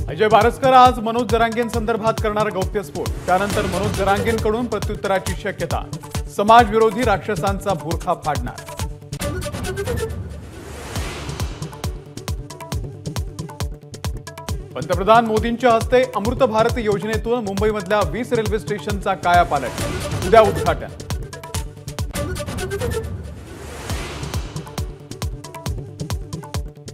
अजय बारसकर आज मनोज जरांगेंसंदर्भात करणार गौप्यस्फोट। त्यानंतर मनोज जरांगेंकडून प्रत्युत्तराची शक्यता। समाजविरोधी राक्षसांचा बुरखा फाडणार। पंतप्रधान मोदींच्या हस्ते अमृत भारत योजनेतून मुंबईमधल्या 20 रेल्वे स्टेशनचा कायापालट। उद्या उद्घाटन।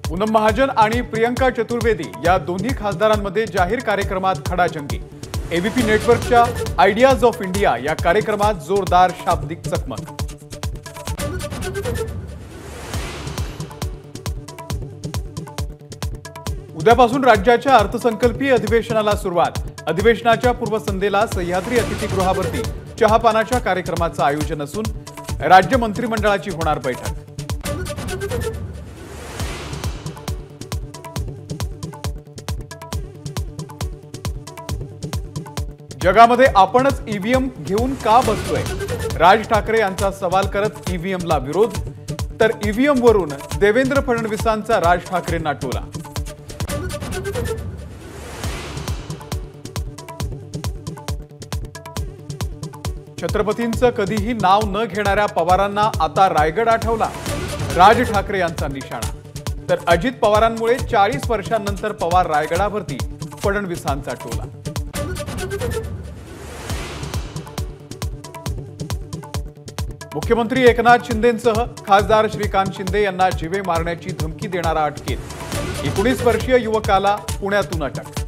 पूनम महाजन आणि प्रियंका चतुर्वेदी या दोन्ही खासदारांमध्ये जाहीर कार्यक्रमात खडाजंगी। एबीपी नेटवर्कच्या आयडियाज ऑफ इंडिया या कार्यक्रमात जोरदार शाब्दिक चकमक। उद्यापासून राज्याच्या अर्थसंकल्पीय अधिवेशनाला सुरुवात। अधिवेशनाच्या पूर्वसंध्येला सह्याद्री अतिथीगृहावरती चहापानाच्या कार्यक्रमाचं आयोजन असून राज्य मंत्रिमंडळाची होणार बैठक। जगामध्ये आपणच ईव्हीएम घेऊन का बसलोय? राज ठाकरे यांचा सवाल करत ईव्हीएमला विरोध, तर ईव्हीएमवरून देवेंद्र फडणवीसांचा राज ठाकरेंना टोला। छत्रपतींचं कधीही नाव न घेणाऱ्या पवारांना आता रायगड आठवला। राज ठाकरे यांचा निशाणा, तर अजित पवारांमुळे 40 वर्षांनंतर पवार रायगडावरती, फडणवीसांचा टोला। मुख्यमंत्री एकनाथ शिंदेंसह खासदार श्रीकांत शिंदे यांना जीवे मारण्याची धमकी देणारा अटकेत 19 वर्षीय युवकाला पुण्यातून अटक।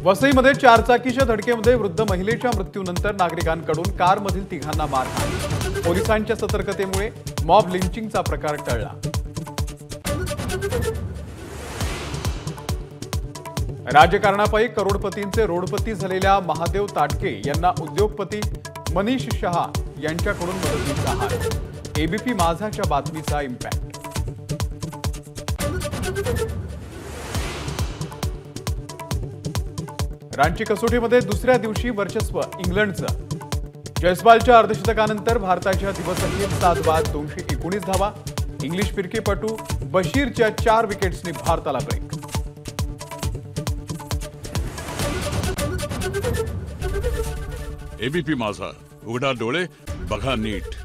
वसईमध्ये चारचाकीच्या धडकेमध्ये वृद्ध महिलेच्या मृत्यूनंतर नागरिकांकडून कारमधील तिघांना मारहाण। पोलिसांच्या सतर्कतेमुळे मॉब लिंचिंगचा प्रकार टळला। राजकारणापायी करोडपतींचे रोडपती झालेल्या महादेव ताटके यांना उद्योगपती मनीष शहा यांच्याकडून मदतीचा हात। एबीपी माझाच्या बातमीचा इम्पॅक्ट। रांची कसोटीमध्ये दुसऱ्या दिवशी वर्चस्व इंग्लंडचं। जयस्वालच्या अर्धशतकानंतर भारताच्या दिवसअखेर 7 बाद 219 धावा। इंग्लिश फिरकीपटू बशीरच्या 4 विकेट्सनी भारताला ब्रेक। एबीपी माझा, उघडा डोळे बघा नीट।